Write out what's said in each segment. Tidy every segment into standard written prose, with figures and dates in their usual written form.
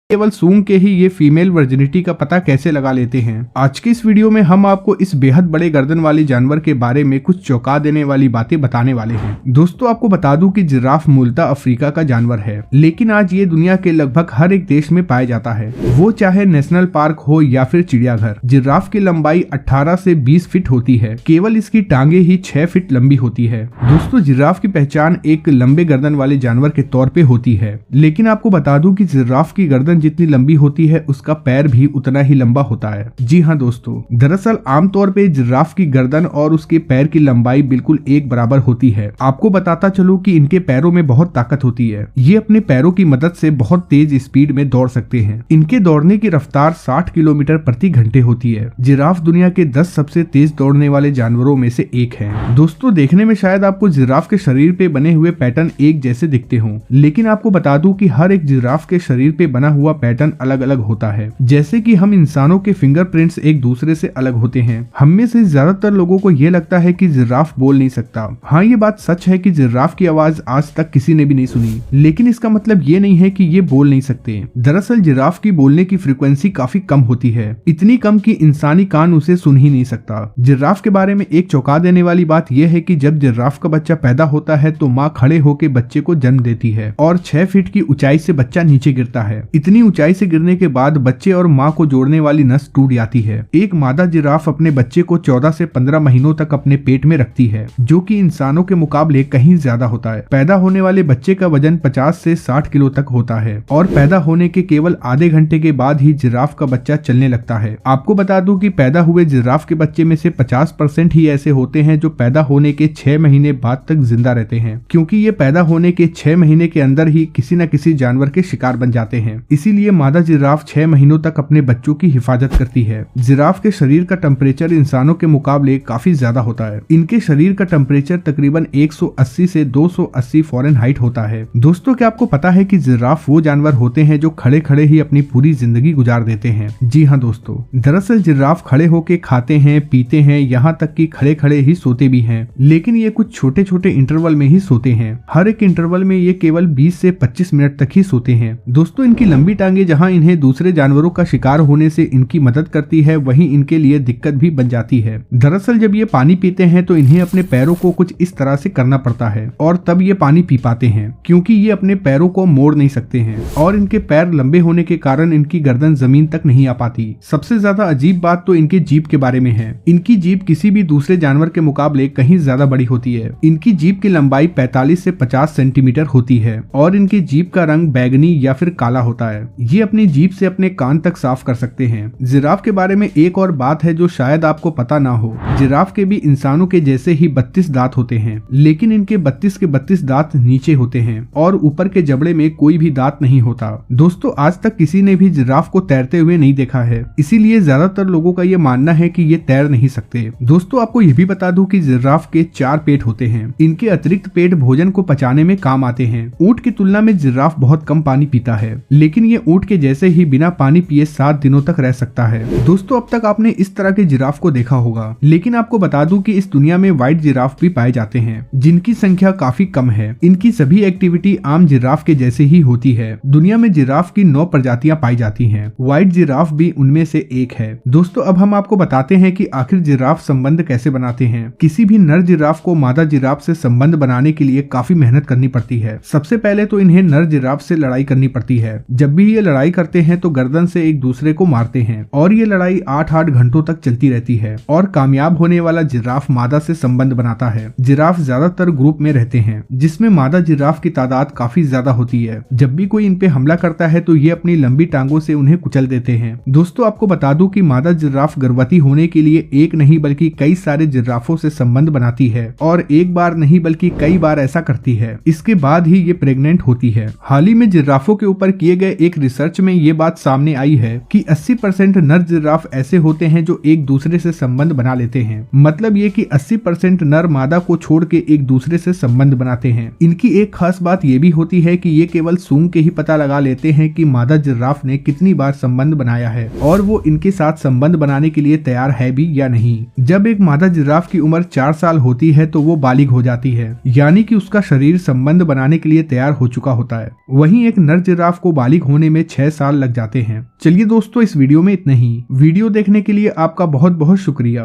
केवल सूंघ के ही ये फीमेल वर्जिनिटी का पता कैसे लगा लेते हैं। आज की इस वीडियो में हम आपको इस बेहद बड़े गर्दन वाली जानवर के बारे में कुछ चौंका देने वाली बातें बताने वाले हैं। दोस्तों आपको बता दूं कि जिराफ मूलतः अफ्रीका का जानवर है, लेकिन आज ये दुनिया के लगभग हर एक देश में पाया जाता है, वो चाहे नेशनल पार्क हो या फिर चिड़ियाघर। जिराफ की लंबाई 18 से 20 फीट होती है, केवल इसकी टांगे ही 6 फीट लंबी होती है। दोस्तों जिराफ की पहचान एक लंबे गर्दन वाले जानवर के तौर पे होती है, लेकिन आपको बता दूं कि जिराफ की गर्दन जितनी लंबी होती है उसका पैर भी उतना ही लंबा होता है। जी हाँ दोस्तों, दरअसल आमतौर पे जिराफ की गर्दन और उसके पैर की लंबाई बिल्कुल एक बराबर होती है। आपको बताता चलूं कि इनके पैरों में बहुत ताकत होती है, ये अपने पैरों की मदद से बहुत तेज स्पीड में दौड़ सकते हैं। इनके दौड़ने की रफ्तार 60 किलोमीटर प्रति घंटे होती है। जिराफ दुनिया के 10 सबसे तेज दौड़ने वाले जानवरों में से एक है। दोस्तों देखने में शायद आपको जिराफ के शरीर पे बने हुए पैटर्न एक जैसे दिखते हों, लेकिन आपको बता दूं कि हर एक जिराफ के शरीर पे बना हुआ पैटर्न अलग अलग होता है। जैसे कि हम इंसानों के फिंगरप्रिंट्स एक दूसरे से अलग होते हैं। हम में से ज्यादातर लोगों को ये लगता है कि जिराफ बोल नहीं सकता। हाँ ये बात सच है कि जिराफ की आवाज आज तक किसी ने भी नहीं सुनी, लेकिन इसका मतलब ये नहीं है कि ये बोल नहीं सकते। दरअसल जिराफ की बोलने की फ्रीक्वेंसी काफी कम होती है, इतनी कम कि इंसानी कान उसे सुन ही नहीं सकता। जिराफ के बारे में एक चौंका देने वाली बात यह है कि जब जिराफ का बच्चा पैदा होता है तो माँ खड़े होकर बच्चे को जन्म देती है और 6 फीट की ऊंचाई से बच्चा नीचे गिरता है। इतनी ऊंचाई से गिरने के बाद बच्चे और माँ को जोड़ने वाली नस टूट जाती है। एक मादा जिराफ अपने बच्चे को 14 से 15 महीनों तक अपने पेट में रखती है, जो कि इंसानों के मुकाबले कहीं ज्यादा होता है। पैदा होने वाले बच्चे का वजन 50 से 60 किलो तक होता है और पैदा होने के केवल आधे घंटे के बाद ही जिराफ का बच्चा चलने लगता है। आपको बता दूं कि पैदा हुए जिराफ के बच्चे में से 50% ही ऐसे होते हैं जो पैदा होने के 6 महीने बाद तक जिंदा रहते हैं, क्योंकि ये पैदा होने के 6 महीने के अंदर ही किसी न किसी जानवर के शिकार बन जाते हैं। इसीलिए मादा जिराफ 6 महीनों तक अपने बच्चों की हिफाजत करती है। जिराफ के शरीर का टेम्परेचर इंसानों के मुकाबले काफी ज्यादा होता है। इनके शरीर का टेम्परेचर तकरीबन 180 से 280 फ़ारेनहाइट होता है। दोस्तों क्या आपको पता है कि जिराफ वो जानवर होते हैं जो खड़े खड़े ही अपनी पूरी जिंदगी गुजार देते हैं। जी हाँ दोस्तों, दरअसल जिराफ खड़े होके खाते हैं, पीते हैं, यहाँ तक कि खड़े खड़े ही सोते भी हैं, लेकिन ये कुछ छोटे छोटे इंटरवल में ही सोते हैं। हर एक इंटरवल में ये केवल 20 से 25 मिनट तक ही सोते हैं। दोस्तों इनकी लंबी टांगे जहाँ इन्हें दूसरे जानवरों का शिकार होने से इनकी मदद करती है, वहीं इनके लिए दिक्कत भी बन जाती है। दरअसल जब ये पानी पीते हैं तो इन्हें अपने पैरों को कुछ इस तरह से करना पड़ता है और तब ये पानी पी पाते हैं, क्योंकि ये अपने पैरों को मोड़ नहीं सकते हैं और इनके पैर लंबे होने के कारण इनकी गर्दन जमीन तक नहीं आ पाती। सबसे ज्यादा अजीब बात तो इनके जीभ के बारे में है। इनकी जीभ किसी भी दूसरे जानवर के मुकाबले कहीं ज्यादा बड़ी होती है। इनकी जीभ की लंबाई 45 से 50 सेंटीमीटर होती है और इनकी जीभ का रंग बैगनी या फिर काला होता है। ये अपनी जीभ से अपने कान तक साफ कर सकते हैं। जिराफ के बारे में एक और बात है जो शायद आपको पता ना हो। जिराफ के भी इंसानों के जैसे ही 32 दांत होते हैं, लेकिन इनके 32 के 32 दांत नीचे होते हैं और ऊपर के जबड़े में कोई भी दांत नहीं होता। दोस्तों आज तक किसी ने भी जिराफ को तैरते हुए नहीं देखा है, इसीलिए ज्यादातर लोगों का ये मानना है कि ये तैर नहीं सकते। दोस्तों आपको ये भी बता दूं कि जिराफ के 4 पेट होते हैं। इनके अतिरिक्त पेट भोजन को पचाने में काम आते हैं। ऊंट की तुलना में जिराफ बहुत कम पानी पीता है, लेकिन ये ऊंट के जैसे ही बिना पानी पिए 7 दिनों तक रह सकता है। दोस्तों अब तक आपने इस तरह के जिराफ को देखा होगा, लेकिन आपको बता दूं कि इस दुनिया में व्हाइट जिराफ भी पाए जाते हैं, जिनकी संख्या काफी कम है। इनकी सभी एक्टिविटी आम जिराफ के जैसे ही होती है। दुनिया में जिराफ की 9 प्रजातियां पाई जाती हैं। व्हाइट जिराफ भी उनमें से एक है। दोस्तों अब हम आपको बताते हैं कि आखिर जिराफ संबंध कैसे बनाते हैं। किसी भी नर जिराफ को मादा जिराफ से संबंध बनाने के लिए काफी मेहनत करनी पड़ती है। सबसे पहले तो इन्हें नर जिराफ से लड़ाई करनी पड़ती है। जब भी ये लड़ाई करते हैं तो गर्दन से एक दूसरे को मारते हैं और ये लड़ाई 8-8 घंटों तक चलती रहती है और कामयाब होने वाला जिराफ मादा से संबंध बनाता है। जिराफ ज्यादातर ग्रुप में रहते हैं, जिसमें मादा जिराफ की तादाद काफी ज्यादा होती है। जब भी कोई इन पे हमला करता है तो ये अपनी लंबी टांगों से उन्हें कुचल देते हैं। दोस्तों आपको बता दूं कि मादा जिराफ गर्भवती होने के लिए एक नहीं बल्कि कई सारे जिराफों से संबंध बनाती है और एक बार नहीं बल्कि कई बार ऐसा करती है। इसके बाद ही ये प्रेग्नेंट होती है। हाल ही में जिराफों के ऊपर किए गए एक रिसर्च में ये बात सामने आई है कि 80% नर जिराफ ऐसे होते हैं जो एक दूसरे से संबंध बना लेते हैं। मतलब ये कि 80% नर मादा को छोड़ के एक दूसरे से संबंध बनाते हैं। इनकी एक खास बात ये भी होती है कि ये केवल सूंघ के ही पता लगा लेते हैं कि मादा जिराफ ने कितनी बार संबंध बनाया है और वो इनके साथ संबंध बनाने के लिए तैयार है भी या नहीं। जब एक मादा जिराफ की उम्र 4 साल होती है तो वो बालिग हो जाती है, यानी कि उसका शरीर संबंध बनाने के लिए तैयार हो चुका होता है। वहीं एक नर जिराफ को बालिग होने होने में 6 साल लग जाते हैं। चलिए दोस्तों, इस वीडियो में इतना ही। वीडियो देखने के लिए आपका बहुत बहुत शुक्रिया।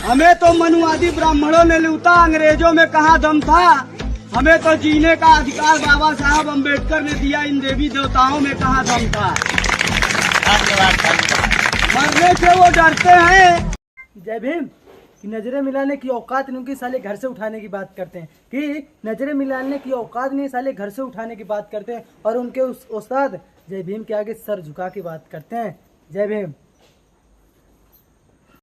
हमें तो मनुवादी ब्राह्मणों ने लूटा, अंग्रेजों में कहाँ दम था। हमें तो जीने का अधिकार बाबा साहब अम्बेडकर ने दिया, इन देवी देवताओं में कहाँ दम था। मरने से वो डरते हैं। जय भीम कि नजरें मिलाने की औकात नहीं, उनकी साले घर से उठाने की बात करते हैं कि नजरें मिलाने की औकात नहीं, साले घर से उठाने की बात करते हैं और उनके उस उस्ताद जय भीम के आगे सर झुका के बात करते हैं। जय भीम।